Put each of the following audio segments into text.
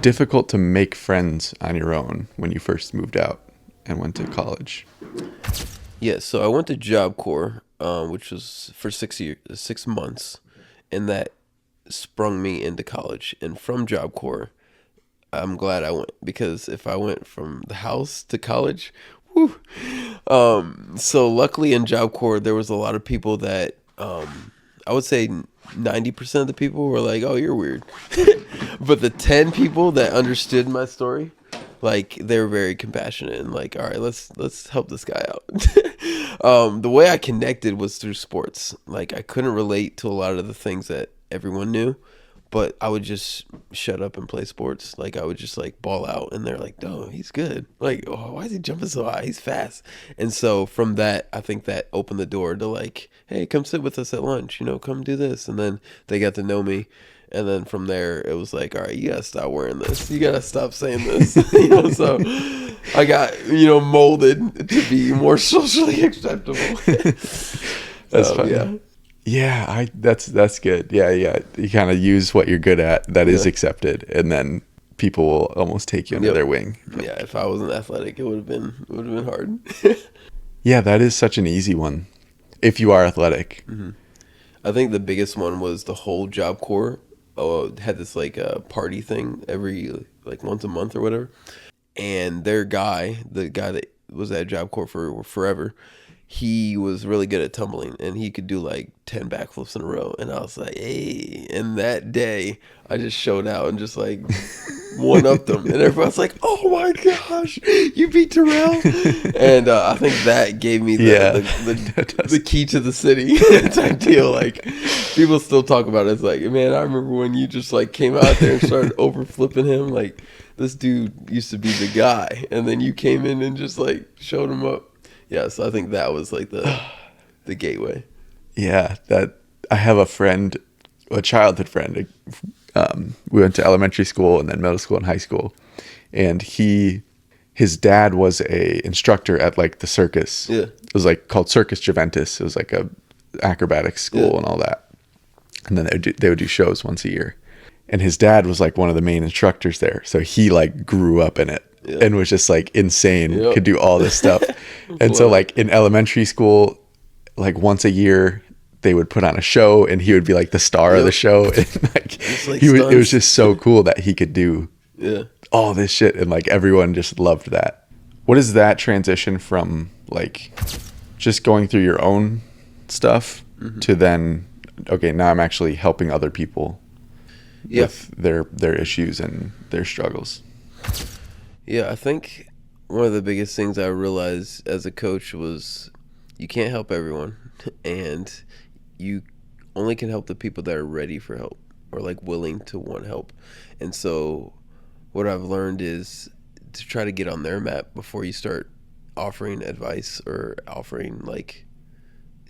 difficult to make friends on your own when you first moved out and went to college? Yeah, so I went to Job Corps, which was for 6 months, and that sprung me into college. And from Job Corps, I'm glad I went, because if I went from the house to college, whew. So luckily in Job Corps, there was a lot of people that, I would say 90% of the people were like, "Oh, you're weird," but the 10 people that understood my story, like, they were very compassionate and like, "All right, let's help this guy out." The way I connected was through sports. Like, I couldn't relate to a lot of the things that everyone knew, but I would just shut up and play sports. Like, I would just like ball out, and they're like, "Oh, he's good. Like, oh, why is he jumping so high? He's fast." And so from that, I think that opened the door to like, "Hey, come sit with us at lunch. Come do this." And then they got to know me. And then from there, it was like, "All right, you gotta stop wearing this. You gotta stop saying this." So I got, molded to be more socially acceptable. That's funny. Yeah. Yeah, that's good. Yeah. You kind of use what you're good at that is accepted, and then people will almost take you under their wing. Yeah, if I wasn't athletic, it would have been hard. Yeah, that is such an easy one. If you are athletic. Mm-hmm. I think the biggest one was the whole Job Corps had this like party thing every like once a month or whatever, and the guy that was at Job Corps for forever, he was really good at tumbling, and he could do like 10 backflips in a row. And I was like, "Hey!" And that day, I just showed out and just like one upped them, and everyone's like, "Oh my gosh, you beat Terrell!" And I think that gave me the key to the city type deal. Like, people still talk about it. It's like, "Man, I remember when you just like came out there and started over flipping him. Like, this dude used to be the guy, and then you came in and just like showed him up." Yeah, so I think that was like the gateway. Yeah, that I have a friend, a childhood friend. We went to elementary school and then middle school and high school, and his dad was a instructor at like the circus. Yeah, it was like called Circus Juventus. It was like a acrobatics school and all that. And then they would do shows once a year. And his dad was like one of the main instructors there, so he like grew up in it. Yeah. And was just like insane, could do all this stuff. And so like in elementary school, like once a year they would put on a show and he would be like the star of the show. And like, it was just so cool that he could do all this shit, and like everyone just loved that. What is that transition from like just going through your own stuff to then, okay, now I'm actually helping other people with their issues and their struggles? Yeah, I think one of the biggest things I realized as a coach was you can't help everyone, and you only can help the people that are ready for help or like willing to want help. And so what I've learned is to try to get on their map before you start offering advice or offering like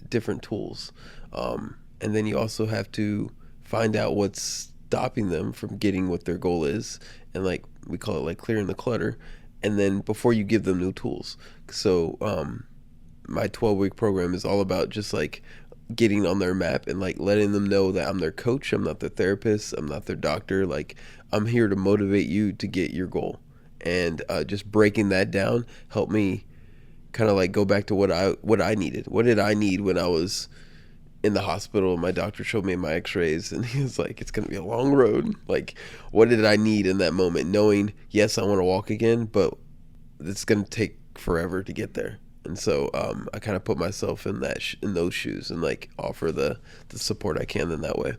different tools. And then you also have to find out what's stopping them from getting what their goal is, and like we call it like clearing the clutter, and then before you give them new tools. So my 12-week program is all about just like getting on their map and like letting them know that I'm their coach, I'm not their therapist, I'm not their doctor. Like, I'm here to motivate you to get your goal, and just breaking that down helped me kind of like go back to what I needed. What did I need when I was in the hospital? My doctor showed me my x-rays and he was like, "It's going to be a long road." Like, what did I need in that moment? Knowing, yes, I want to walk again, but it's going to take forever to get there. And so I kind of put myself in those shoes and like offer the support I can in that way.